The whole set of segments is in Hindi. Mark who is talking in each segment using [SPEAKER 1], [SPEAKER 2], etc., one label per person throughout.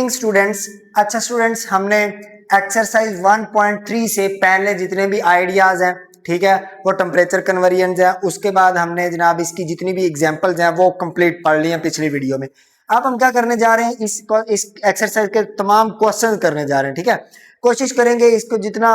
[SPEAKER 1] Evening students. अच्छा स्टूडेंट्स, हमने एक्सरसाइज 1.3 से पहले जितने भी आइडियाज हैं, ठीक है, वो टेम्परेचर कन्वर्जन है, उसके बाद हमने जनाब इसकी जितनी भी एग्जांपल्स हैं वो कंप्लीट पढ़ ली हैं पिछली वीडियो में। अब हम क्या करने जा रहे हैं, इस एक्सरसाइज के तमाम क्वेश्चन करने जा रहे हैं। ठीक है, कोशिश करेंगे इसको जितना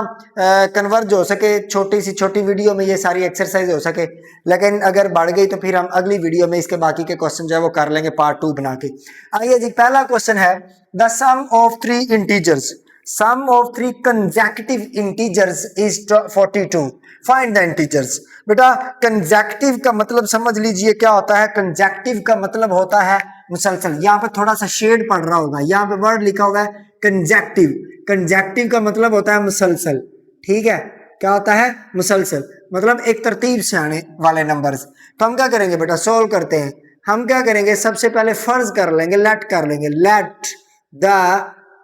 [SPEAKER 1] कन्वर्ज हो सके, छोटी सी छोटी वीडियो में ये सारी एक्सरसाइज हो सके, लेकिन अगर बढ़ गई तो फिर हम अगली वीडियो में इसके बाकी के क्वेश्चन जो है वो कर लेंगे पार्ट 2 बना के। आइए जी, पहला क्वेश्चन है the sum of three integers, sum of three consecutive integers is 42, find the integers. बेटा कंसेक्यूटिव का मतलब समझ लीजिए क्या होता है। कंसेक्यूटिव का मतलब होता है मुसलसल। यहाँ पे थोड़ा सा शेड पड़ रहा होगा, यहाँ पे वर्ड लिखा हुआ है कंसेक्यूटिव। कंसेक्यूटिव का मतलब होता है मुसलसल। ठीक है, क्या होता है? मुसलसल, मतलब एक तरतीब से आने वाले नंबर्स। तो हम क्या करेंगे बेटा, सोल्व करते हैं। हम क्या करेंगे, सबसे पहले फर्ज कर लेंगे, लेट कर लेंगे, let the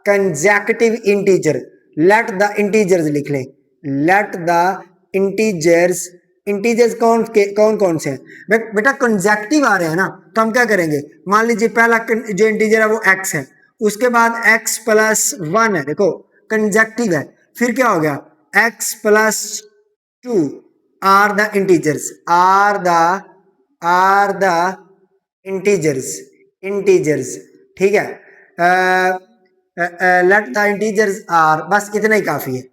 [SPEAKER 1] consecutive integer, let the integers लिख लें, लेट द इंटीजर्स। इंटीजर्स कौन कौन से हैं बेटा? कंसेक्यूटिव आ रहे हैं ना, तो हम क्या करेंगे, मान लीजिए पहला जो इंटीजर है वो x है, उसके बाद x प्लस 1 है, देखो कंसेक्यूटिव है, फिर क्या हो गया x plus 2 are the integers, are the integers, integers. ठीक है, लेट द इंटीजर्स आर, बस इतना ही काफी है,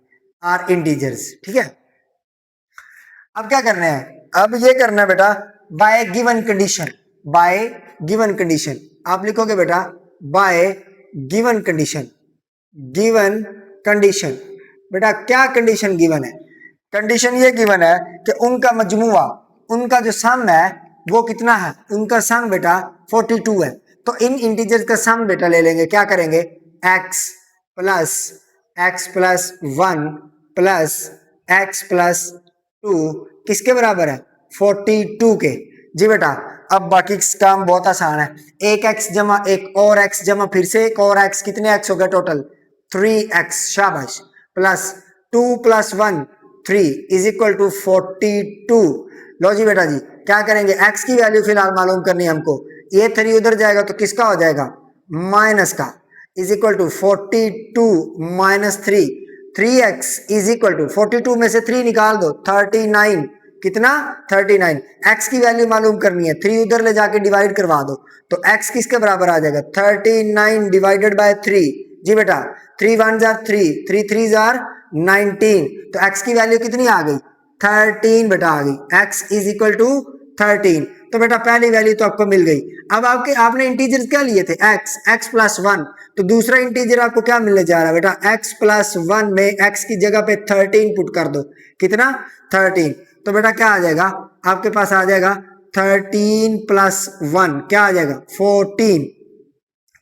[SPEAKER 1] आर इंटीजर्स। ठीक है, अब क्या करना है, अब ये करना है बेटा bye given condition, bye given condition. आप लिखोगे बेटा bye given condition, given condition. बेटा क्या कंडीशन गिवन है? कंडीशन ये गिवन है कि उनका मजमुआ, उनका जो सम है वो कितना है? उनका सम बेटा 42 है। तो इन इंटीजर्स का सम बेटा ले लेंगे, क्या करेंगे, x plus 1 plus x plus 2 किसके बराबर है? 42 के। जी बेटा, अब बाकी काम बहुत आसान है, एक x जमा एक और x जमा फिर से एक और x, कितने x हो गए टोटल? 3x, शाबाश, plus 2 plus 1 3 is equal to 42। लो जी बेटा जी, क्या करेंगे, x की वैल्यू फिलहाल मालूम करनी है हमको, ये 3 उधर जाएगा तो किसका हो जाएगा? माइनस का, is equal to 42 minus 3, 3x is equal to 42 में से 3 निकाल दो 39, कितना? 39। x की वैल्यू मालूम करनी है, 3 उधर ले जाके डिवाइड करवा दो, तो x किसके बराबर आ जाएगा? 39 डिवाइडेड बाय 3। जी बेटा, 3 1 जार 3, 3 3 जार 19, तो x की वैल्यू कितनी आ गई? 13 बेटा आ गई, x इज इक्वल टू 13। तो बेटा पहली वैल्यू तो आपको मिल गई। अब आपने इंटीजर्स क्या लिए थे? x प्लस 1, तो दूसरा इंटीजर आपको क्या मिलने जा रहा है बेटा? x प्लस 1 में x की जगह पे 13 पुट कर दो, कितना? 13। तो बेटा क्या आ जाएगा आपके पास? आ जाएगा 13 प्लस 1 क्या आ जाएगा? 14।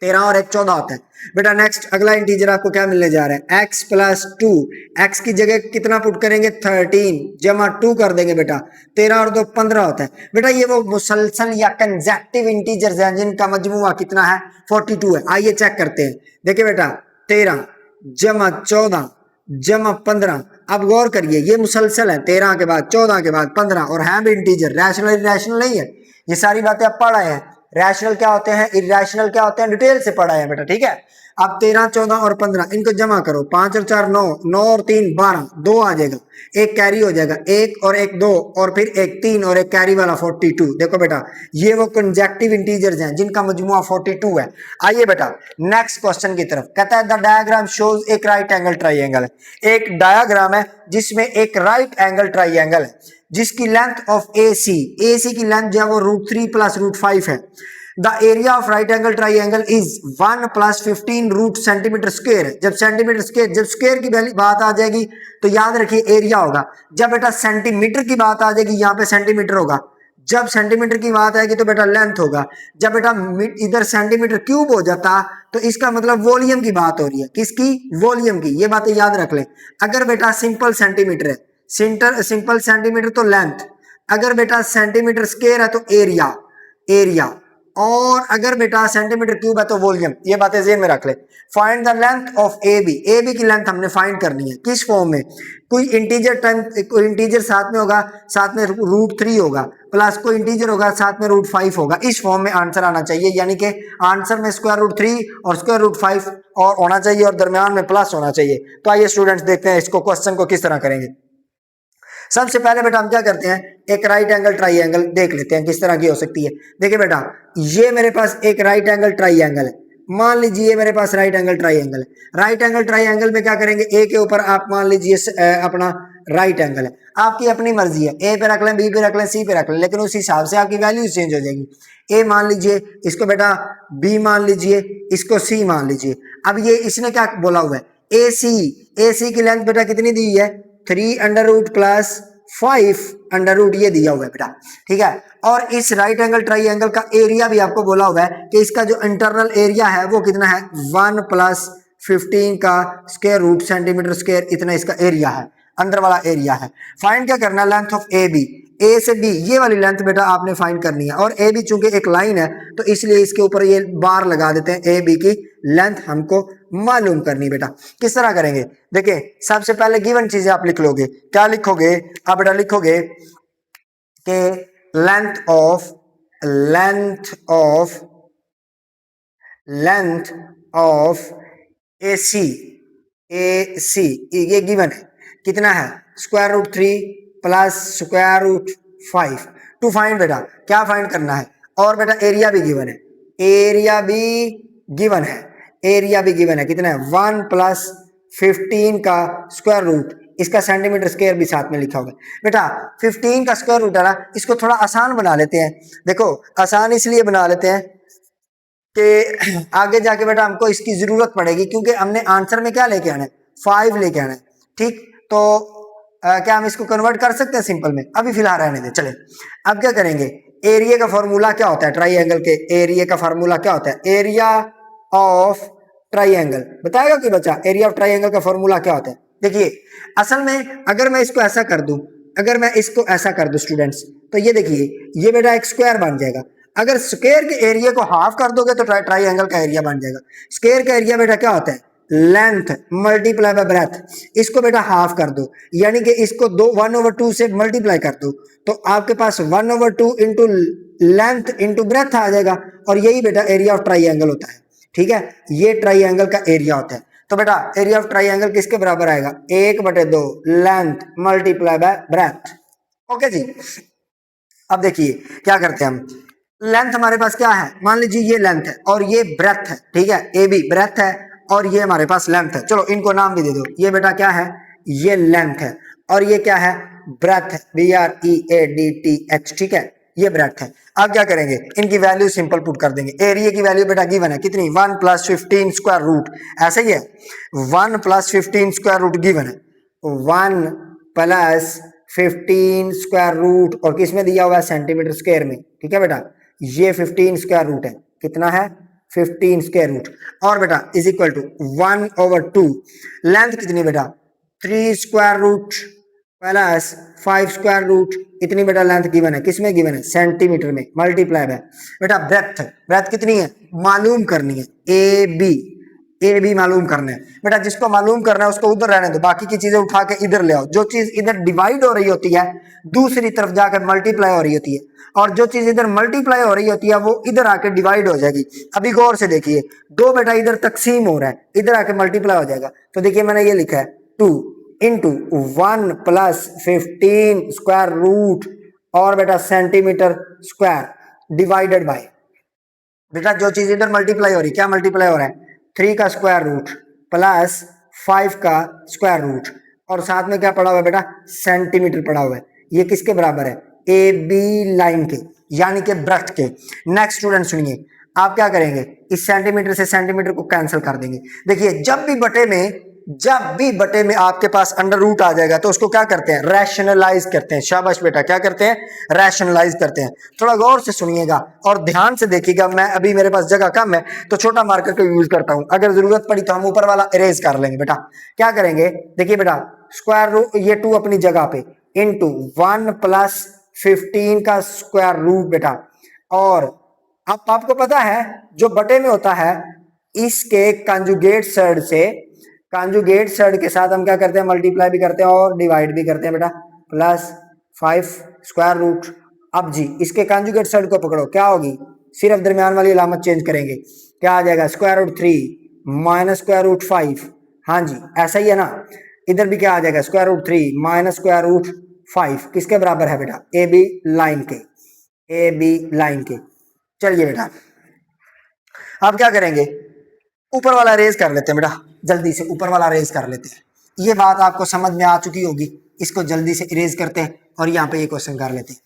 [SPEAKER 1] 13 और 1 14 होता है बेटा। नेक्स्ट अगला इंटीजर आपको क्या मिलने जा रहा है? x प्लस 2, x की जगह कितना पुट करेंगे? 13 जमा 2 कर देंगे बेटा, 13 और 2 15 होता है बेटा। ये वो मुसलसल या कंसेक्यूटिव इंटीजर्स हैं जिनका मजमुआ कितना है? 42 है। आइए चेक करते हैं, देखिए बेटा 13 जमा 14 जमा 15। अब गौर करिए, ये मुसलसल है, 13 के बाद 14 के बाद 15, और है भी इंटीजर, रैशनल इरेशनल नहीं है। ये सारी बातें आप पढ़ आए हैं, रैशनल क्या होते हैं, इरेशनल क्या होते हैं, डिटेल से पढ़ा है बेटा। ठीक है, अब 13 14 और 15 इनको जमा करो, 5 और 4 9, 9 और 3 12, 2 आ जाएगा, एक कैरी हो जाएगा, 1 और 1 2, और फिर एक 3 और एक कैरी वाला 42। देखो बेटा ये वो कंसेक्यूटिव इंटीजर्स हैं जिनका मजमुआ 42 है। आइए बेटा नेक्स्ट क्वेश्चन की तरफ। कहता है द डायग्राम शोज एक राइट एंगल ट्राइंगल है। एक डायग्राम है जिसमें एक राइट एंगल ट्राइंगल है जिसकी लेंथ ऑफ AC की लेंथ जो है वो √3 प्लस √5 है। The area of right angle triangle is 1 plus 15 root centimetre square है। जब सेंटीमीटर स्क्वायर, जब स्क्वायर की बात आ जाएगी तो याद रखिए एरिया होगा। जब बेटा सेंटीमीटर की बात आ जाएगी यहाँ पे सेंटीमीटर होगा। जब सेंटीमीटर की बात आएगी तो बेटा लेंथ होगा। जब बेटा इधर सेंटीमीटर क्यूब हो जाता तो इसका मतलब वॉल्यूम की बात हो रही है। किसकी? वॉल्यूम की। ये बातें याद रख लें। अगर बेटा सिंपल सेंटीमीटर है, सिंपल सेंटीमीटर तो लेंथ, अगर बेटा सेंटीमीटर स्क्वायर है तो एरिया, एरिया और अगर बेटा सेंटीमीटर क्यूब है तो वॉल्यूम, ये बातें जेहन में रख ले। Find the length of A B की लेंथ हमने फाइंड करनी है किस फॉर्म में, कोई इंटीजर टाइम, कोई इंटीजर साथ में होगा, साथ में √3 होगा, प्लस कोई इंटीजर होगा साथ में √5 होगा, इस फॉर्म में आंसर आना चाहिए। यानी कि आंसर में √3 और √5 और होना चाहिए और दरमियान में प्लस होना चाहिए। तो आइए स्टूडेंट्स देखते हैं इसको, क्वेश्चन को किस तरह करेंगे। सबसे पहले बेटा हम क्या करते हैं, एक राइट एंगल ट्राइंगल देख लेते हैं किस तरह की हो सकती है। देखिए बेटा, ये मेरे पास एक राइट एंगल ट्राइंगल है, मान लीजिए मेरे पास राइट एंगल ट्राइंगल है। राइट एंगल ट्राइंगल में क्या करेंगे, ए के ऊपर आप मान लीजिए अपना राइट एंगल है, आपकी अपनी मर्जी है, ए पे रख लें, बी पे रख लें, सी पे रख लें, लेकिन उस हिसाब से आपकी वैल्यू चेंज हो जाएगी। ए मान लीजिए, इसको बेटा बी मान लीजिए, इसको सी मान लीजिए। अब ये इसने क्या बोला हुआ है, ए सी की लेंथ बेटा कितनी दी है, 3√+ + 5√, ये दिया हुआ है बेटा, ठीक है। और इस राइट एंगल ट्राइंगल का एरिया भी आपको बोला हुआ है कि इसका जो इंटरनल एरिया है वो कितना है, 1 + 15 का स्क्वायर रूट सेंटीमीटर स्क्वायर, इतना इसका एरिया है, अंदर वाला एरिया है। फाइंड क्या करना, लेंथ ऑफ ए बी, ए से बी ये वाली लेंथ बेटा आपने फाइंड करनी है। और ए बी चूंकि एक लाइन है तो इसलिए इसके ऊपर ये बार लगा देते हैं, ए बी की लेंथ हमको मालूम करनी। बेटा किस तरह करेंगे, देखिए सबसे पहले गिवन चीजें आप लिख लोगे, क्या लिखोगे, आप बेटा लिखोगे कि लेंथ ऑफ ए सी ये गिवन है, कितना है, √3 + √5 टू फाइंड। बेटा क्या फाइंड करना है, और बेटा एरिया भी गिवन है, एरिया भी गिवन है, कितना है, 1 + 15 का स्क्वायर रूट, इसका सेंटीमीटर स्क्वायर भी साथ में लिखा होगा। बेटा 15 का स्क्वायर रूट है ना, इसको थोड़ा आसान बना लेते हैं। देखो आसान इसलिए बना लेते हैं कि आगे जाके बेटा हमको इसकी जरूरत पड़ेगी, क्योंकि हमने आंसर में क्या लेके आना है, 5 लेके आना है, ठीक। तो क्या हम इसको कन्वर्ट कर सकते हैं सिंपल में, अभी फिलहाल रहने दें, चले। अब क्या करेंगे, एरिया का फॉर्मूला क्या होता है, ट्राइंगल के एरिया का फॉर्मूला क्या होता है, एरिया ऑफ ट्राइंगल, बताएगा कि बच्चा एरिया ऑफ ट्राइंगल का फॉर्मूला क्या होता है। देखिए असल में अगर मैं इसको ऐसा कर दूं, स्टूडेंट्स, तो ये देखिए ये बेटा एक स्क्वायर बन जाएगा। अगर स्क्वायर के एरिया को हाफ कर दोगे तो ट्राइंगल का एरिया बन जाएगा। स्क्वायर का एरिया बेटा क्या होता है, लेंथ मल्टीप्लाई बाय ब्रेथ, इसको बेटा हाफ कर दो, यानी कि इसको 1/2 से मल्टीप्लाई कर दो, तो आपके पास 1/2 इंटू लेंथ इंटू ब्रेथ आ जाएगा, और यही बेटा एरिया ऑफ ट्राइंगल होता है, ठीक है। ये ट्राइंगल का एरिया होता है। तो बेटा एरिया ऑफ ट्राइंगल किसके बराबर आएगा, 1/2 length multiply by breadth. Okay जी, अब देखिए क्या करते हैं हम, लेंथ हमारे पास क्या है, मान लीजिए ये लेंथ है और ये ब्रेथ है, ठीक है, ए बी ब्रेथ है और ये हमारे पास लेंथ है। चलो इनको नाम भी दे दो, ये बेटा क्या है, ये लेंथ है, और ये क्या है, ब्रेथ है, BREADTH, ठीक है, ये ब्रेथ है। अब क्या करेंगे, इनकी वैल्यू सिंपल पुट कर देंगे। एरिया की वैल्यू बेटा गिवन है, कितनी, 1 + 15 स्क्वायर रूट, ऐसा ही है, 1 + 15 स्क्वायर रूट गिवन है, 1 + 15 स्क्वायर रूट, और किस में दिया हुआ है, सेंटीमीटर स्क्वायर में, ठीक है बेटा। ये 15 स्क्वायर रूट है, कितना है, 15 स्क्वायर रूट, और बेटा इज इक्वल टू 1/2, लेंथ कितनी बेटा, 3 स्क्वायर रूट + 5 स्क्वायर रूट, इतनी बेटा लेंथ गिवन है, किसमें गिवन है, सेंटीमीटर में, मल्टीप्लाई है। बेटा ब्रेथ कितनी है, मालूम करनी है, ए बी मालूम करना है। बेटा जिसको मालूम करना है उसको उधर रहने दो, बाकी की चीजें उठा के इधर ले आओ। जो चीज इधर डिवाइड हो रही होती है दूसरी तरफ जाकर मल्टीप्लाई हो रही होती है, और जो चीज इधर मल्टीप्लाई हो रही होती है वो इधर आके डिवाइड हो जाएगी। अभी गौर से देखिए, 2 बेटा इधर तकसीम हो रहा है, इधर आके मल्टीप्लाई हो जाएगा। तो देखिए मैंने ये लिखा है 2 × 1 + 15 स्क्वायर रूट, और बेटा सेंटीमीटर स्क्वायर डिवाइडेड बाय, बेटा जो चीज इधर मल्टीप्लाई हो रही, क्या मल्टीप्लाई हो रहा है, 3 का स्क्वायर रूट + 5 का स्क्वायर रूट, और साथ में क्या पड़ा हुआ है बेटा, सेंटीमीटर पड़ा हुआ है। ये किसके बराबर है, ए बी लाइन के, यानी कि ब्रेथ के। नेक्स्ट स्टूडेंट सुनिए, आप क्या करेंगे, इस सेंटीमीटर से सेंटीमीटर को कैंसिल कर देंगे। देखिए जब भी बटे में आपके पास अंडर रूट आ जाएगा तो उसको क्या करते हैं, रैशनलाइज करते हैं। शाबाश बेटा, क्या करते हैं, रैशनलाइज करते हैं। थोड़ा गौर से सुनिएगा और ध्यान से देखिएगा। मैं अभी मेरे पास जगह कम है तो छोटा मार्कर का यूज करता हूं, अगर जरूरत पड़ी तो हम ऊपर वाला इरेज कर लेंगे। बेटा क्या करेंगे, देखिए बेटा स्क्वायर रूट, ये 2 अपनी जगह पे, इंटू 1 + 15 का स्क्वायर रूट बेटा, और अब आपको पता है जो बटे में होता है इसके कंजुगेट साइड के साथ हम क्या करते हैं, मल्टीप्लाई भी करते हैं और डिवाइड भी करते हैं बेटा, प्लस 5 स्क्वायर रूट। अब जी इसके कंजुगेट साइड को पकड़ो, क्या होगी, सिर्फ दरमियान वाली अलामत चेंज करेंगे, क्या आ जाएगा, square root 3 minus square root 5। हाँ जी ऐसा ही है ना, इधर भी क्या आ जाएगा, square root 3 minus square root 5 किसके बराबर है बेटा, ए बी लाइन के, ए बी लाइन के। चलिए बेटा अब क्या करेंगे, ऊपर वाला रेज कर लेते हैं बेटा, जल्दी से ऊपर वाला रेज कर लेते हैं। ये बात आपको समझ में आ चुकी होगी, इसको जल्दी से इरेज करते हैं और यहाँ पे ये क्वेश्चन कर लेते हैं।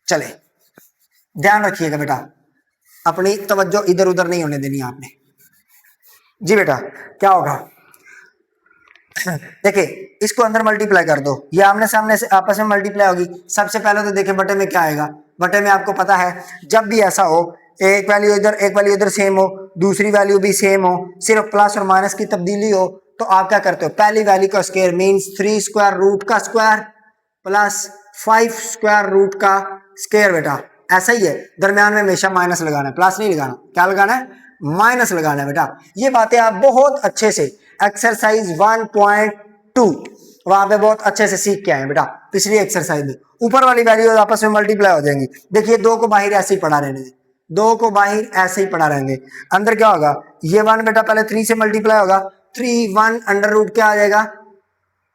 [SPEAKER 1] चले ध्यान रखिएगा बेटा, अपनी तवज्जो इधर उधर नहीं होने देनी आपने। जी बेटा क्या होगा, देखिए इसको अंदर मल्टीप्लाई कर दो, ये आमने सामने से आपस में मल्टीप्लाई होगी। सबसे पहले तो देखिए बटे में क्या आएगा, बटे में आपको पता है जब भी ऐसा हो एक वैल्यू इधर एक वैल्यू इधर सेम हो, दूसरी वैल्यू भी सेम हो, सिर्फ प्लस और माइनस की तब्दीली हो, तो आप क्या करते हो, पहली वैल्यू का स्क्वायर मींस 3 स्क्वायर रूट का स्क्वायर प्लस 5 स्क्वायर रूट का स्क्वायर बेटा, ऐसा ही है। दरमियान में हमेशा माइनस लगाना है, प्लस नहीं लगाना, क्या लगाना है, माइनस लगाना है बेटा। ये बातें आप बहुत अच्छे से एक्सरसाइज 1.2 वहां पे बहुत अच्छे से सीख के आए बेटा, पिछली एक्सरसाइज में ऊपर वाली वैल्यू आपस में मल्टीप्लाई हो जाएंगी। देखिए दो को बाहर ऐसे ही पढ़ा रहने, दो को बाहर ऐसे ही पढ़ा रहेंगे, अंदर क्या होगा, ये 1 बेटा पहले 3 से मल्टीप्लाई होगा, 3 1 अंडर रूट क्या आ जाएगा,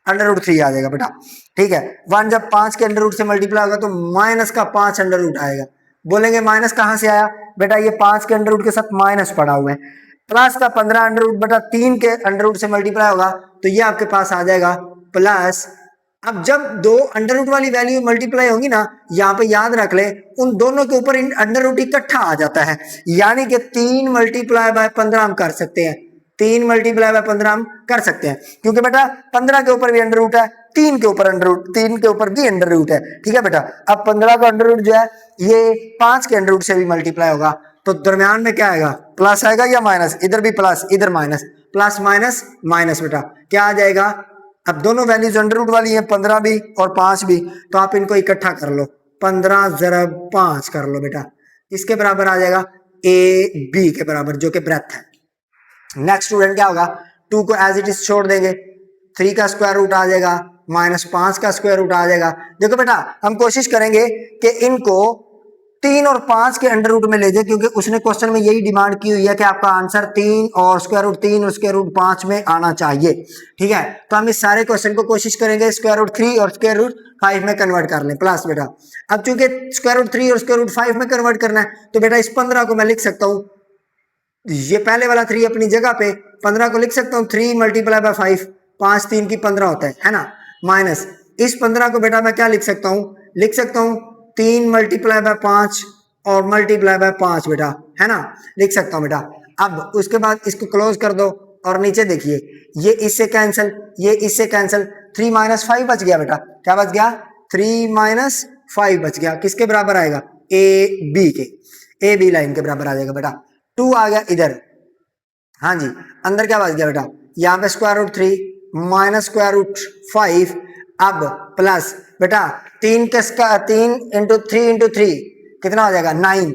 [SPEAKER 1] अंडर रूट 3 आ जाएगा बेटा, ठीक है। 1 जब 5 के अंडर रूट से मल्टीप्लाई होगा तो माइनस का 5 अंडर रूट आएगा। बोलेंगे माइनस कहां से आया बेटा, ये 5 के अंडर रूट के साथ माइनस पड़ा हुआ है, प्लस का 15 अंडर रूट बेटा 3 के अंडर रूट से मल्टीप्लाई होगा तो ये आपके पास आ जाएगा प्लस। अब जब दो अंडर रूट वाली वैल्यू मल्टीप्लाई होंगी ना, यहाँ पे याद रख ले उन दोनों के ऊपर अंडर रूट इकट्ठा आ जाता है, यानी कि 3 मल्टीप्लाई बाय 15 हम कर सकते हैं, 3 मल्टीप्लाई बाय 15 हम कर सकते हैं, क्योंकि बेटा 15 के ऊपर भी अंडर रूट है, 3 के ऊपर अंडर रूट, 3 के ऊपर भी अंडर रूट है, ठीक है बेटा। अब 15 का अंडर रूट जो है ये 5 के अंडर रूट से भी मल्टीप्लाई होगा, तो दरमियान में क्या आएगा, प्लस आएगा या माइनस, इधर भी प्लस इधर माइनस, प्लस माइनस माइनस बेटा क्या आ जाएगा। अब दोनों वैल्यूज अंडर रूट वाली है, 15 भी और 5 भी, तो आप इनको इकट्ठा कर लो, 15 ज़रब 5 कर लो बेटा, इसके बराबर आ जाएगा ए बी के बराबर जो कि ब्रेथ है। नेक्स्ट स्टूडेंट क्या होगा, 2 को एज इट इज छोड़ देंगे, 3 का स्क्वायर रूट आ जाएगा माइनस 5 का स्क्वायर रूट आ जाएगा। देखो बेटा हम कोशिश करेंगे कि इनको 3 और 5 के अंडर रूट में ले जाए, क्योंकि उसने क्वेश्चन में यही डिमांड की हुई है कि आपका आंसर 3 और स्क्वायर रूट 3 और स्क्वायर रूट 5 में आना चाहिए, ठीक है। तो हम इस सारे क्वेश्चन को कोशिश करेंगे स्क्वायर रूट 3 और स्क्वायर रूट 5 में कन्वर्ट कर लें, प्लस बेटा। अब चूंकि स्क्वायर रूट 3 और स्क्वायर रूट 5 में कन्वर्ट करना है तो बेटा इस 15 को मैं लिख सकता हूँ, ये पहले वाला 3 अपनी जगह पे, 15 को लिख सकता हूँ 3 मल्टीप्लाई बाय 5, 5 3 की 15 होता है ना, माइनस इस 15 को बेटा मैं क्या लिख सकता हूँ, लिख सकता हूँ 3 मल्टीप्लाई बाय 5 और मल्टीप्लाई बाय 5 बेटा, है ना, लिख सकता हूँ बेटा। अब उसके बाद इसको क्लोज कर दो और नीचे देखिए ये इससे कैंसिल, ये इससे कैंसिल, 3 माइनस 5 बच गया बेटा, क्या बच गया, 3 माइनस 5 बच गया, किसके बराबर आएगा, ए बी के, ए बी लाइन के बराबर आ जाएगा बेटा। 2 आ गया इधर, हाँ जी अंदर क्या बच गया बेटा, यहाँ पे square root 3 minus square root 5, अब प्लस बेटा 3 के 3 इंटू 3 इंटू 3 कितना हो जाएगा 9,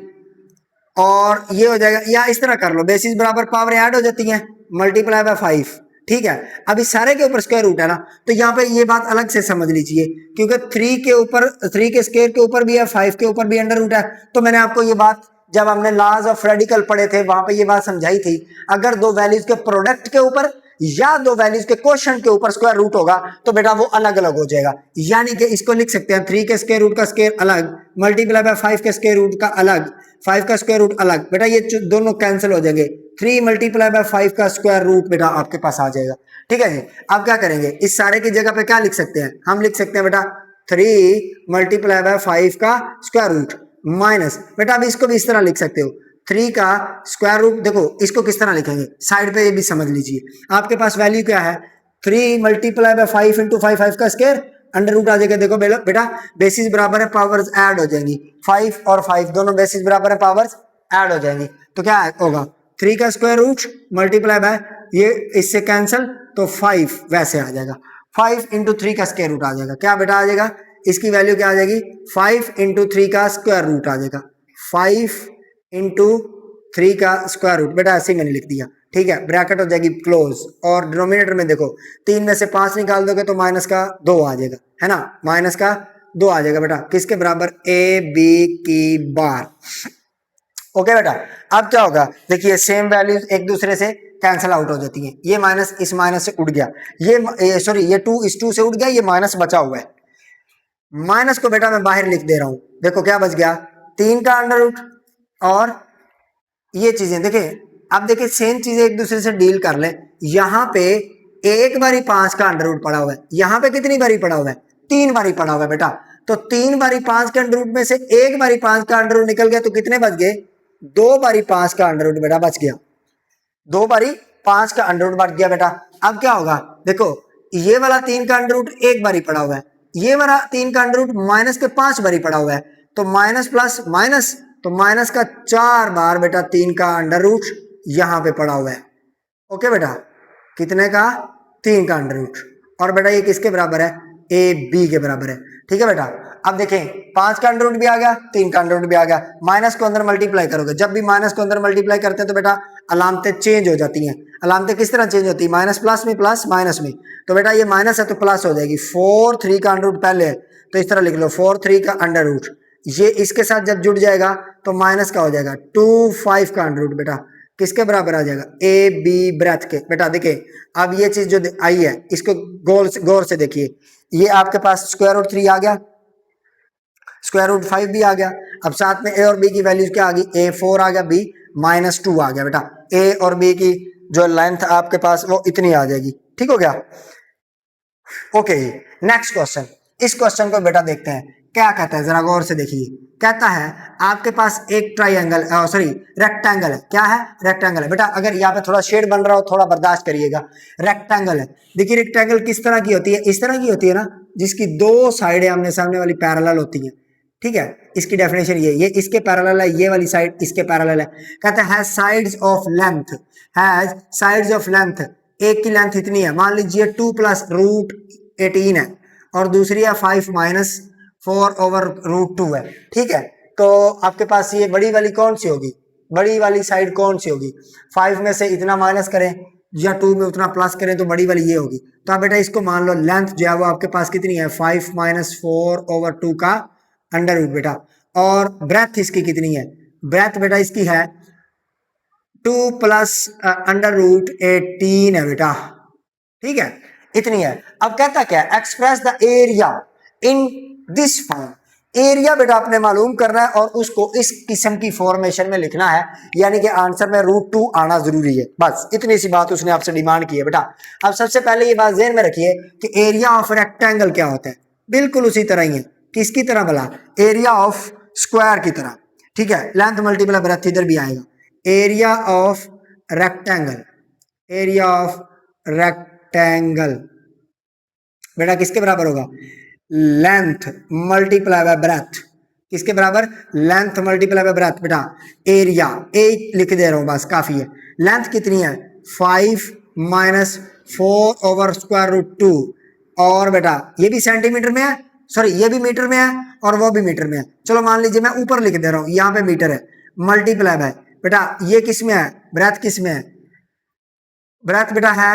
[SPEAKER 1] और ये हो जाएगा, या इस तरह कर लो बेसिस बराबर पावर ऐड हो जाती है, मल्टीप्लाई बाय 5, ठीक है। अब इस सारे के ऊपर स्क्वायर रूट है ना, तो यहाँ पे ये बात अलग से समझ लीजिए, क्योंकि 3 के ऊपर 3 के स्क्वायर के ऊपर भी है, 5 के ऊपर भी अंडर रूट है, तो मैंने आपको ये बात जब हमने लॉज ऑफ रेडिकल पढ़े थे वहां पे ये बात समझाई थी, अगर दो वैल्यूज के प्रोडक्ट के ऊपर या दो वैल्यूज के क्वोशंट के ऊपर स्क्वायर रूट होगा तो बेटा वो अलग अलग हो जाएगा, यानी कि इसको लिख सकते हैं 3 के स्क्वायर रूट का स्क्वायर अलग मल्टीप्लाई बाय 5 के स्क्वायर रूट का अलग, 5 का स्क्वायर रूट अलग, बेटा ये दोनों कैंसिल हो जाएंगे, 3 मल्टीप्लाई बाय 5 का स्क्वायर रूट बेटा आपके पास आ जाएगा, ठीक है जी। अब क्या करेंगे, इस सारे की जगह पे क्या लिख सकते हैं, हम लिख सकते हैं बेटा 3 मल्टीप्लाई बाय 5 का स्क्वायर रूट माइनस, बेटा अब इसको भी इस तरह लिख सकते हो 3 का स्क्वायर रूट, देखो इसको किस तरह लिखेंगे साइड पे ये भी समझ लीजिए, आपके पास वैल्यू क्या है 3 मल्टीप्लाई बाय 5 इंटू 5 5 का स्क्वायर अंडर रूट आ जाएगा, देखो बेटा बेसिस बराबर है पावर्स ऐड हो जाएंगी, 5 और 5 दोनों बेसिस बराबर है पावर्स ऐड हो जाएंगी, तो क्या होगा 3 का स्क्वायर रूट मल्टीप्लाई बाय ये इससे कैंसिल तो 5 वैसे आ जाएगा, 5 इंटू 3 का स्क्वायर रूट आ जाएगा, क्या बेटा आ जाएगा, इसकी वैल्यू क्या आ जाएगी 5 इंटू 3 का स्क्वायर रूट आ जाएगा, 5 इंटू 3 का स्क्वायर रूट, बेटा ऐसे ही मैंने लिख दिया, ठीक है, ब्रैकेट हो जाएगी क्लोज, और डिनोमिनेटर में देखो 3 में से 5 निकाल दोगे तो माइनस का 2 आ जाएगा, है ना, माइनस का 2 आ जाएगा बेटा, किसके बराबर, ए बी की बार। ओके बेटा, अब क्या होगा, देखिए सेम वैल्यूज एक दूसरे से कैंसिल आउट हो जाती हैं, ये माइनस इस माइनस से उड़ गया, ये सॉरी ये 2 इस 2 से उड़ गया, ये माइनस बचा हुआ है, माइनस को बेटा मैं बाहर लिख दे रहा हूं, देखो क्या बच गया, 3 का अंडर रूट, और ये चीजें देखिए, अब देखिए सेम चीजें एक दूसरे से डील कर ले, यहां पे एक बारी 5 का अंडर रूट पड़ा हुआ है, यहां पे कितनी बारी पड़ा हुआ है, 3 बारी पड़ा हुआ है बेटा, तो 3 बारी 5 के अंडर रूट में से एक बारी 5 का अंडर रूट निकल गया, तो कितने बच गए, 2 बारी 5 का अंडर रूट बेटा बच गया, 2 बारी 5 का अंडर रूट बच गया बेटा। अब क्या होगा, देखो ये वाला 3 का अंडर रूट एक बारी पड़ा हुआ है, ये वाला 3 का अंडर रूट माइनस के 5 बारी पड़ा हुआ है, तो माइनस प्लस माइनस, तो माइनस का 4 बार बेटा 3 का अंडर रूट यहां पे पड़ा हुआ है। ओके बेटा, कितने का, 3 का अंडर रूट, और बेटा ये किसके बराबर है, ए बी के बराबर है, ठीक है बेटा। अब देखें 5 का अंडर रूट भी आ गया, 3 का अंडर रूट भी आ गया, माइनस को अंदर मल्टीप्लाई करोगे, जब भी माइनस को अंदर मल्टीप्लाई करते हैं तो बेटा अलामतें चेंज हो जाती हैं, अलामतें किस तरह चेंज होती है, माइनस प्लस में, प्लस माइनस में, तो बेटा ये माइनस है तो प्लस हो जाएगी, 4 3 का अंडर रूट पहले है तो इस तरह लिख लो 4 3 का अंडर रूट, ये इसके साथ जब जुड़ जाएगा तो माइनस का हो जाएगा 2 5 का अंडर रूट, बेटा किसके बराबर आ जाएगा, ए बी ब्रेथ के, बेटा देखिए अब ये चीज जो आई है इसको गौर से देखिए, ये आपके पास स्क्वायर रूट 3 आ गया, स्क्वायर रूट 5 भी आ गया, अब साथ में ए और बी की वैल्यूज क्या आ गई, ए 4 आ गया, बी -2 आ गया, बेटा ए और बी की जो लेंथ आपके पास वो इतनी आ जाएगी, ठीक हो गया। ओके, नेक्स्ट क्वेश्चन, इस क्वेश्चन को बेटा देखते हैं क्या कहता है, जरा गौर से देखिए, कहता है आपके पास एक ट्राइंगल सॉरी रेक्टेंगल है, क्या है, रेक्टेंगल है बेटा, अगर यहाँ पे थोड़ा शेड बन रहा हो थोड़ा बर्दाश्त करिएगा, रेक्टेंगल है, देखिए रेक्टेंगल किस तरह की होती है, इस तरह की होती है ना, जिसकी दो साइडें आमने सामने वाली पैरेलल होती हैं, ठीक है, इसकी डेफिनेशन ये इसके पैरेलल है, ये वाली साइड इसके पैरेलल है, कहता है sides of length, has sides of length, एक की लेंथ इतनी है, मान लीजिए 2 + √18 है, और दूसरी है 5 - 4/√2 है, ठीक है, तो आपके पास ये बड़ी वाली कौन सी होगी, बड़ी वाली साइड कौन सी होगी, 5 में से इतना माइनस करें या 2 में उतना प्लस करें तो बड़ी वाली ये होगी, तो आप बेटा इसको मान लो लेंथ जो है वो आपके पास कितनी है, 5 - 4/2 का अंडर रूट बेटा, और ब्रेथ इसकी कितनी है, ब्रेथ बेटा इसकी है 2 + √18 है बेटा, ठीक है, इतनी है। अब कहता क्या है, express the area in this form, area बेटा आपने मालूम करना है और उसको इस किस्म की फॉर्मेशन में लिखना है, यानी कि आंसर में √2 आना जरूरी है, बस इतनी सी बात उसने आपसे डिमांड की है बेटा। अब सबसे पहले ये बात ज़हन में रखिए कि एरिया ऑफ रेक्टेंगल क्या होता है, बिल्कुल उसी तरह ही है, किसकी तरह भला, एरिया ऑफ स्क्वायर की तरह, ठीक है, लेंथ मल्टीपल ब्रेथ इधर भी आएगा, area of rectangle, area of rectangle बेटा किसके बराबर होगा, लेंथ मल्टीप्लाई बाय ब्रेथ, किसके बराबर, लेंथ मल्टीप्लाई बाय ब्रेथ, बेटा एरिया ए लिख दे रहा हूं बस काफी है, लेंथ कितनी है 5 - 4/√2, और बेटा ये भी सेंटीमीटर में है, सॉरी ये भी मीटर में है और वो भी मीटर में है, चलो मान लीजिए मैं ऊपर लिख दे रहा हूं, यहाँ पे मीटर है, मल्टीप्लाई बाय बेटा ये किस में है, ब्रेथ किस में है, ब्रेथ बेटा है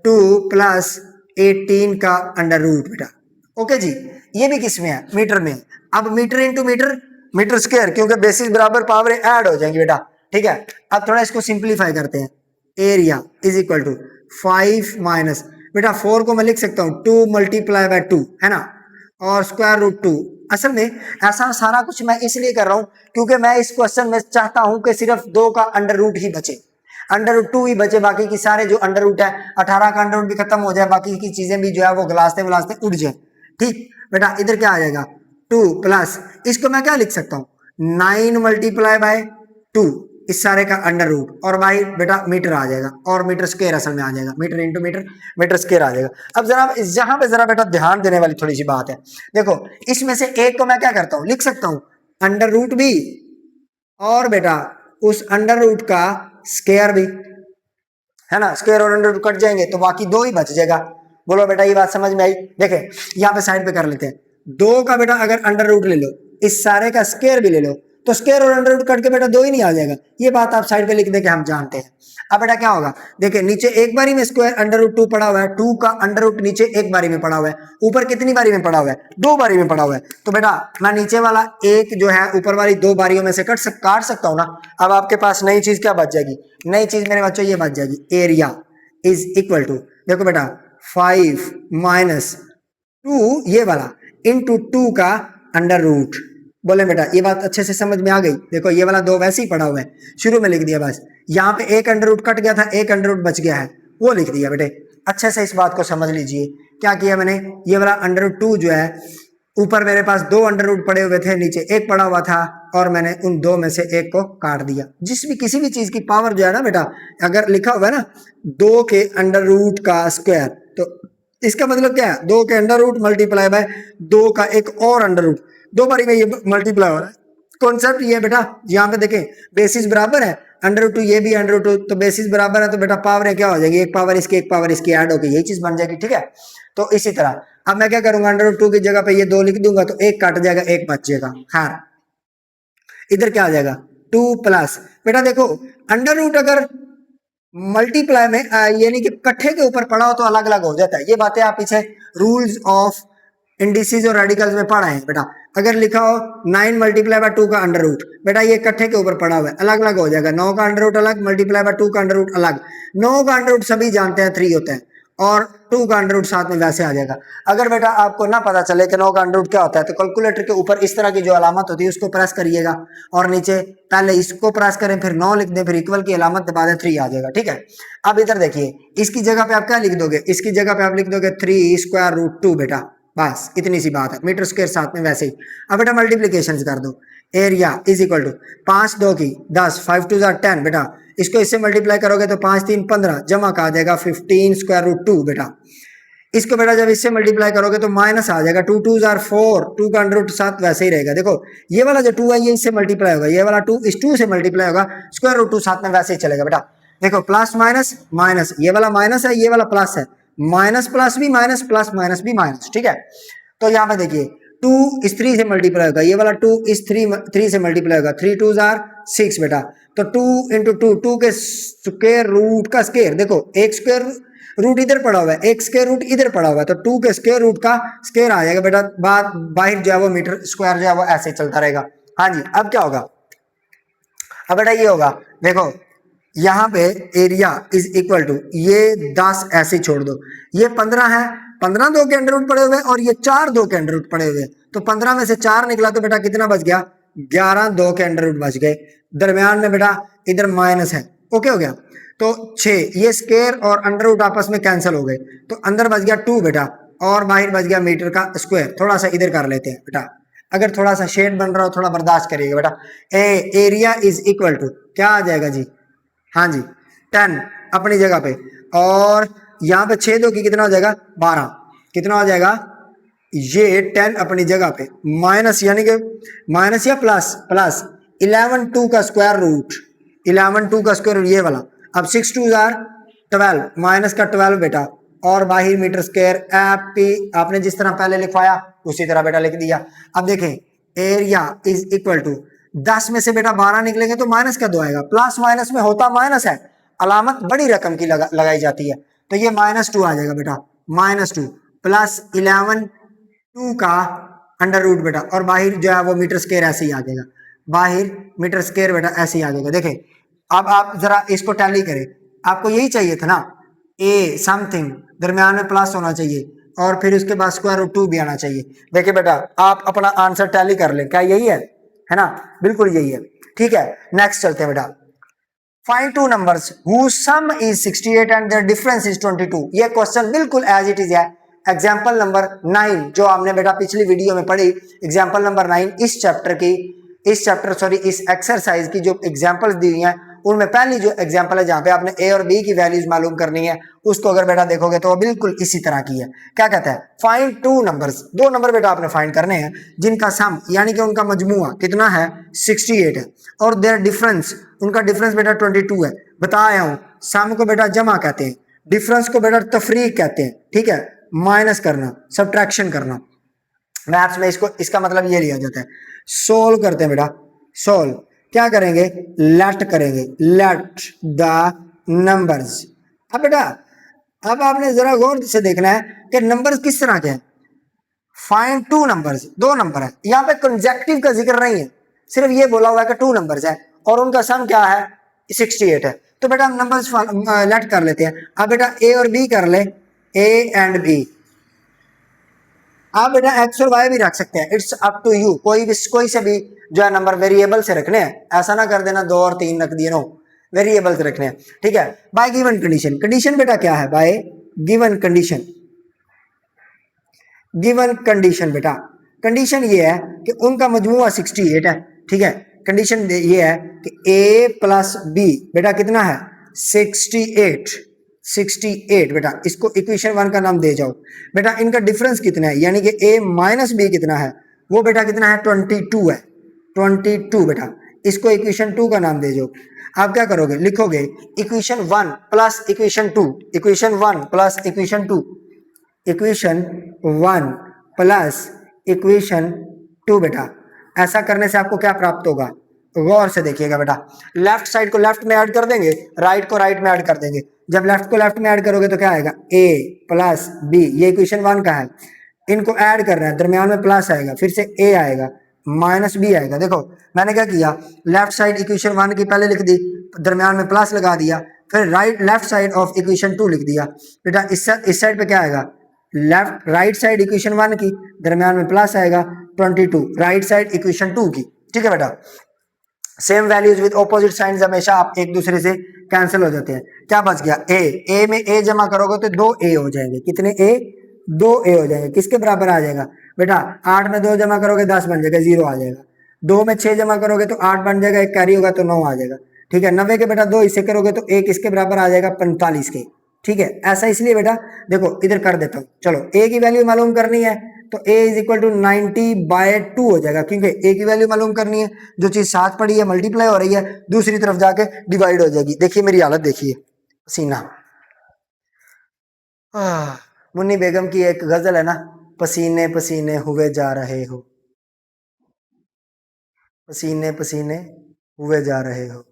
[SPEAKER 1] 2 + 18 का अंडर रूट बेटा, ओके जी, ये भी किस में है, मीटर में है, अब metre into metre, metre square, क्योंकि बेसिस बराबर पावर ऐड हो जाएंगी बेटा, ठीक है। अब थोड़ा इसको सिंप्लीफाई करते हैं, area is equal to 5 minus बेटा 4 को मैं लिख सकता हूँ 2 × 2 है ना, और √2, असल में ऐसा सारा कुछ मैं इसलिए कर रहा हूं क्योंकि मैं इस क्वेश्चन में चाहता हूं कि सिर्फ 2 का अंडर रूट ही बचे, अंडर रूट 2 ही बचे, बाकी की सारे जो अंडर रूट है 18 का अंडर रूट भी खत्म हो जाए, बाकी की चीजें भी जो है वो गलास्ते गलास्ते उड़ जाए, ठीक बेटा, इधर क्या आ जाएगा 2 प्लस, इसको मैं क्या लिख सकता हूँ 9 × 2 इस सारे का अंडर रूट, और भाई बेटा मीटर आ जाएगा, और मीटर स्क्वायर असल में आ जाएगा, metre into metre metre square आ जाएगा। अब जरा यहाँ पे जरा बेटा ध्यान देने वाली थोड़ी सी बात है, देखो इसमें से एक को मैं क्या करता हूँ, लिख सकता हूँ अंडर रूट भी, और बेटा उस अंडर रूट का स्क्वायर भी, है ना, स्क्वायर और अंडर रूट कट जाएंगे तो बाकी 2 ही बच जाएगा। बोलो बेटा ये बात समझ में आई, देखे यहाँ पे साइड पे कर लेते हैं, 2 का बेटा अगर अंडर रूट ले लो, इस सारे का स्क्वायर भी ले लो, तो स्क्वायर और अंडर रूट कट के बेटा 2 ही नहीं आ जाएगा। ये बात आप साइड पे लिख दे के हम जानते हैं। अब बेटा क्या होगा, देखिए नीचे एक बारी में स्क्वायर अंडर रूट 2 पड़ा हुआ है, 2 का अंडर रूट नीचे एक बारी में पड़ा हुआ है, ऊपर कितनी बारी में पड़ा हुआ है, 2 बारी में पड़ा हुआ है। तो बेटा मैं नीचे वाला एक जो है ऊपर वाली 2 बारियों में से काट सकता हूं ना। अब आपके पास नई चीज क्या बच जाएगी, नई चीज मेरे बच्चों ये बच जाएगी, एरिया इज इक्वल टू, देखो बेटा 5 माइनस 2 ये वाला इंटू 2 का अंडर रूट। बोले बेटा ये बात अच्छे से समझ में आ गई। देखो ये वाला 2 वैसे ही पड़ा हुआ है, शुरू में लिख दिया बस, यहाँ पे एक अंडर रूट कट गया था, एक अंडर रूट बच गया है, वो लिख दिया बेटे। अच्छे से इस बात को समझ लीजिए क्या किया मैंने, ये वाला अंडर रूट 2 जो है, ऊपर मेरे पास 2 अंडर रूट पड़े हुए थे, नीचे एक पड़ा हुआ था, और मैंने उन 2 में से एक को काट दिया। किसी भी चीज की पावर जो है ना बेटा, अगर लिखा हुआ है ना 2 के अंडर रूट का स्क्वायर, तो इसका मतलब क्या है, 2 के अंडर रूट मल्टीप्लाई बाय 2 का एक और अंडर रूट, 2 बारी में ये मल्टीप्लाई हो रहा है। कॉन्सेप्ट ये है बेटा, यहाँ पे देखें बेसिस बराबर है, अंडर रूट 2 ये भी अंडर रूट 2, तो बेसिस बराबर है, तो बेटा पावर क्या हो जाएगी, एक पावर इसकी ऐड होकर यही चीज बन जाएगी। ठीक है, तो इसी तरह अब मैं क्या करूंगा, अंडर रूट 2 की जगह पे ये 2 लिख दूंगा, तो एक काट जाएगा, एक बच जाएगा। हाँ इधर क्या आ जाएगा 2 प्लस, बेटा देखो अंडर रूट अगर मल्टीप्लाई में यानी कि कट्ठे के ऊपर पड़ा हो तो अलग अलग हो जाता है। ये बातें आप पीछे रूल्स ऑफ इंडिसेस और रेडिकल्स में पढ़ा है बेटा। अगर लिखा हो 9 मल्टीप्लाई बाय 2 का अंडर रूट, बेटा ये कट्ठे के ऊपर पड़ा हुआ है, अलग अलग हो जाएगा। 9 का अंडर रूट अलग, मल्टीप्लाई बाय 2 का अंडर रूट अलग। 9 का अंडर रूट सभी जानते हैं 3 होता है, और 2 का अंडर रूट साथ में वैसे आ जाएगा। अगर बेटा आपको ना पता चले कि 9 का अंडर रूट क्या होता है, तो कैलकुलेटर के ऊपर इस तरह की जो अलामत होती है उसको प्रेस करिएगा, और नीचे पहले इसको प्रेस करें, फिर 9 लिख दें, फिर इक्वल की अलामत दबा दें, 3 आ जाएगा। ठीक है, अब इधर देखिए, इसकी जगह पे आप क्या लिख दोगे, इसकी जगह पे आप लिख दोगे 3 स्क्वायर रूट 2 बेटा, बस इतनी सी बात है, मीटर स्क्वायर साथ में वैसे ही। अब बेटा मल्टीप्लीकेशन कर दो, एरिया इज इक्वल टू 5 2 की 10, 5 2 10 बेटा, इसको इससे मल्टीप्लाई करोगे तो 5 3 15 जमा का आ जाएगा 15 स्क्वायर रूट 2 बेटा। इसको बेटा जब इससे मल्टीप्लाई करोगे तो माइनस आ जाएगा, 2 2 4, 2 का अंडर रूट 7 वैसे ही रहेगा। देखो ये वाला जो 2 है ये इससे मल्टीप्लाई होगा, ये वाला 2 इस 2 से मल्टीप्लाई होगा, स्क्वायर रूट 2 साथ में वैसे ही चलेगा बेटा। देखो प्लस माइनस माइनस, ये वाला माइनस है, ये वाला प्लस है, माइनस प्लस भी माइनस, प्लस माइनस भी माइनस। ठीक है, तो यहाँ पे देखिए 2 इस 3 से मल्टीप्लाई होगा, ये वाला 2 इस 3 से मल्टीप्लाई होगा, 3 2 6 बेटा। तो 2 इंटू 2 के स्क्वायर रूट का स्क्वायर, देखो एक स्क्वायर रूट इधर पड़ा हुआ है, एक स्क्वायर रूट इधर पड़ा हुआ है, तो 2 के स्क्वायर रूट का स्क्वायर आ जाएगा बेटा। बाहर जो है वो मीटर स्क्वायर जो है वो ऐसे चलता रहेगा। हाँ जी, अब क्या होगा, अब बेटा ये होगा, देखो यहाँ पे एरिया इज इक्वल टू, ये 10 ऐसे छोड़ दो, ये 15 है, 15 2 के अंडर रूट पड़े हुए, और ये 4 2 के अंडर रूट पड़े हुए, तो 15 में से 4 निकला तो बेटा कितना बच गया, 11 2 के अंडर रूट बच गए। दरमियान में बेटा इधर माइनस है, ओके हो गया, तो 6, ये स्क्वायर और अंडर रूट आपस में कैंसिल हो गए, तो अंदर बच गया 2 बेटा, और बाहर बच गया मीटर का स्क्वायर। थोड़ा सा इधर कर लेते हैं बेटा, अगर थोड़ा सा शेड बन रहा हो थोड़ा बर्दाश्त करिएगा बेटा। एरिया इज इक्वल टू क्या आ जाएगा जी, हाँ जी 10 अपनी जगह पे, और यहाँ पे 6 2 की कितना हो जाएगा 12, कितना हो जाएगा ये 10 अपनी जगह पे, माइनस यानी कि माइनस या प्लस, प्लस 11 2 का स्क्वायर रूट, 11 2 का स्क्वायर रूट ये वाला। अब 6 2 12, माइनस का 12 बेटा, और बाहर मीटर स्क्वायर आपने जिस तरह पहले लिखवाया उसी तरह बेटा लिख दिया। अब देखें एरिया इज इक्वल टू 10 में से बेटा 12 निकलेंगे तो माइनस का 2 आएगा, प्लस माइनस में होता माइनस है, अलामत बड़ी रकम की लगाई जाती है, तो ये -2 आ जाएगा बेटा, -2 प्लस 11 2 का अंडर रूट बेटा, और बाहर जो है वो मीटर स्क्वायर ऐसे ही आ जाएगा, बाहर मीटर स्क्वायर बेटा ऐसे ही आ जाएगा। देखें अब आप जरा इसको टैली करें, आपको यही चाहिए था ना, ए समथिंग दरमियान में प्लस होना चाहिए, और फिर उसके बाद स्क्वायर रूट 2 भी आना चाहिए। देखिए बेटा आप अपना आंसर टैली कर लें, क्या यही है ना, बिल्कुल यही है। ठीक है, नेक्स्ट चलते हैं बेटा, find two numbers whose sum is 68 and their difference is 22। ये क्वेश्चन बिल्कुल एज इट इज है। एग्जाम्पल नंबर 9 जो हमने बेटा पिछली वीडियो में पढ़ी, एग्जाम्पल नंबर 9 इस एक्सरसाइज की जो एग्जाम्पल्स दी हुई हैं उनमें पहली जो एग्जाम्पल है जहां पे आपने ए और बी की वैल्यूज मालूम करनी है, उसको अगर बेटा देखोगे तो वो बिल्कुल इसी तरह की है। क्या कहता है, फाइंड 2 नंबर्स, 2 नंबर बेटा आपने फाइंड करने हैं जिनका सम यानी कि उनका मजमुआ कितना है 68 है, और देयर डिफरेंस, उनका डिफरेंस बेटा 22 है। बताया हूं सम को बेटा जमा कहते हैं, डिफरेंस को बेटा तफरीक कहते हैं। ठीक है, माइनस करना, सब्ट्रैक्शन करना, मैथ्स में इसका मतलब ये लिया जाता है। सोल्व करते हैं बेटा, सोल्व क्या करेंगे, लेट करेंगे, लेट द नंबर्स। अब बेटा अब आपने जरा गौर से देखना है कि नंबर्स किस तरह के हैं। फाइंड टू नंबर्स, दो नंबर है, यहाँ पे कंजेक्टिव का जिक्र नहीं है, सिर्फ ये बोला हुआ है कि टू नंबर्स है और उनका सम क्या है 68 है। तो बेटा हम नंबर्स लेट कर लेते हैं। अब बेटा ए और बी कर ले, ए एंड बी। आप बेटा एक्स और वाई भी रख सकते हैं, इट्स अप टू यू, कोई से भी जो है नंबर वेरिएबल से रखने हैं, ऐसा ना कर देना 2 और 3 रख दिए, नो वेरिएबल से रखने हैं, ठीक है। बाय गिवन कंडीशन, कंडीशन बेटा क्या है, bye given condition, given condition बेटा कंडीशन ये है कि उनका मजमूआ 68 है, ठीक है। कंडीशन ये है कि a प्लस बी बेटा कितना है 68, 68 बेटा, इसको इक्वेशन 1 का नाम दे जाओ। बेटा इनका डिफरेंस कितना है, यानी कि a माइनस बी कितना है, वो बेटा कितना है 22 है, 22 बेटा, इसको इक्वेशन 2 का नाम दे जाओ। आप क्या करोगे, लिखोगे equation 1 plus equation 2, equation 1 plus equation 2, equation 1 plus equation 2 बेटा। ऐसा करने से आपको क्या प्राप्त होगा, गौर से देखिएगा बेटा, लेफ्ट साइड को लेफ्ट में ऐड कर देंगे, राइट को राइट में ऐड कर देंगे। जब लेफ्ट को लेफ्ट में ऐड करोगे तो क्या आएगा, a प्लस बी, ये इक्वेशन 1 का है, इनको ऐड करना है, दरमियान में प्लस आएगा, फिर से a आएगा, माइनस बी आएगा। देखो मैंने क्या किया, लेफ्ट साइड इक्वेशन 1 की पहले लिख दी, दरमियान में प्लस लगा दिया, फिर right left side of equation 2 लिख दिया। बेटा इस साइड पे क्या आएगा, लेफ्ट राइट साइड इक्वेशन 1 की, दरमियान में प्लस आएगा 22, राइट साइड इक्वेशन 2 की, ठीक है बेटा। Same values with opposite science हमेशा आप एक दूसरे से कैंसिल हो जाते हैं। क्या बच गया, ए में ए जमा करोगे तो 2 ए हो जाएंगे, कितने ए, 2 ए हो जाएंगे, किसके बराबर आ जाएगा बेटा, 8 में 2 जमा करोगे 10 बन जाएगा, 0 आ जाएगा। 2 में 6 जमा करोगे तो 8 बन जाएगा, एक कैरी होगा तो 9 आ जाएगा, ठीक है। 90 के बेटा 2 हिस्से करोगे तो ए किसके बराबर आ जाएगा, 45 के, ठीक है। ऐसा इसलिए बेटा देखो इधर कर देता हूं, चलो a की वैल्यू मालूम करनी है तो a इज इक्वल टू 90/2 हो जाएगा, क्योंकि a की वैल्यू मालूम करनी है, जो चीज साथ पड़ी है मल्टीप्लाई हो रही है, दूसरी तरफ जाके डिवाइड हो जाएगी। देखिए मेरी हालत देखिए, पसीना। मुन्नी बेगम की एक गजल है ना, पसीने पसीने हुए जा रहे हो, पसीने पसीने हुए जा रहे हो,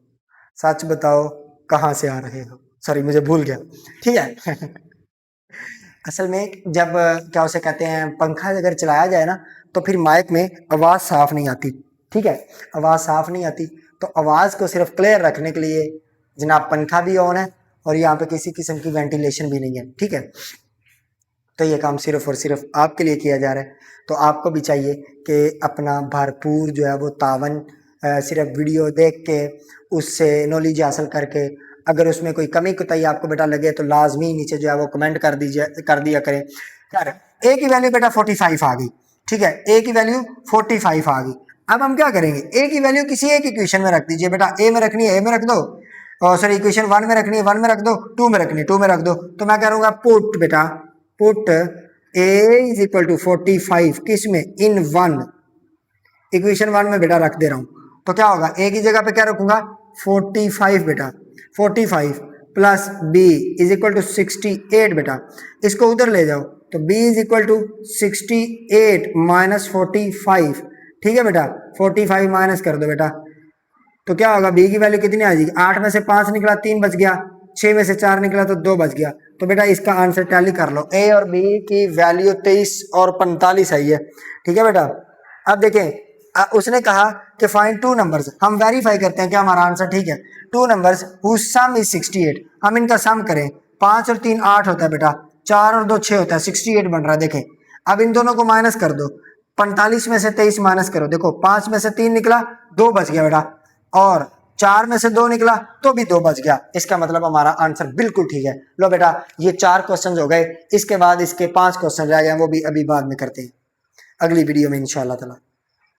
[SPEAKER 1] सच बताओ कहाँ से आ रहे हो, सॉरी मुझे भूल गया, ठीक है। असल में जब क्या उसे कहते हैं, पंखा अगर चलाया जाए ना तो फिर माइक में आवाज़ साफ नहीं आती, ठीक है, आवाज़ साफ नहीं आती। तो आवाज़ को सिर्फ क्लियर रखने के लिए जनाब पंखा भी ऑन है और यहाँ पे किसी किस्म की वेंटिलेशन भी नहीं है, ठीक है। तो ये काम सिर्फ और सिर्फ आपके लिए किया जा रहा है, तो आपको भी चाहिए कि अपना भरपूर जो है वो तावन सिर्फ वीडियो देख के उससे नॉलेज हासिल करके, अगर उसमें कोई कमी कोताही आपको बेटा लगे तो लाजमी नीचे जो है वो कमेंट कर दिया करें। यार ए की वैल्यू बेटा 45 आ गई, ठीक है, ए की वैल्यू 45 आ गई। अब हम क्या करेंगे, ए की वैल्यू किसी एक इक्वेशन में रख दीजिए बेटा, ए में रखनी है ए में रख दो, और सॉरी इक्वेशन 1 में रखनी है 1 में रख दो, 2 में रखनी है 2 में रख दो। तो मैं करूँगा पुट बेटा, put a is equal to 45 किस में, इन 1, इक्वेशन 1 में बेटा रख दे रहा हूं। तो क्या होगा, a की जगह पे क्या रखूंगा 45 बेटा, 45 plus b is equal to 68 बेटा, इसको उधर ले जाओ तो b is equal to 68 minus 45, ठीक है बेटा, 45 माइनस कर दो बेटा, तो क्या होगा b की वैल्यू कितनी आ जाएगी, 8 में से 5 निकला 3 बच गया, 6 में से 4 निकला तो 2 बच गया। तो बेटा इसका आंसर टैली कर लो, a और b की वैल्यू 23 और 45 आई है, ठीक है बेटा। अब देखें उसने कहा कि फाइंड टू नंबर्स, हम वेरीफाई करते हैं कि हमारा आंसर ठीक है। Two numbers whose sum is 68, हम इनका सम करें, 5 और 3 8 होता है बेटा, 4 और 2 6 होता है, 68 बन रहा है। देखें अब इन दोनों को माइनस कर दो, 45 में से 23 माइनस करो, देखो 5 में से 3 निकला 2 बच गया बेटा, और 4 में से 2 निकला तो भी 2 बच गया, इसका मतलब हमारा आंसर बिल्कुल ठीक है। लो बेटा ये 4 क्वेश्चन हो गए, इसके बाद इसके 5 क्वेश्चन रह गए, वो भी अभी बाद में करते हैं अगली वीडियो में इंशाल्लाह ताला।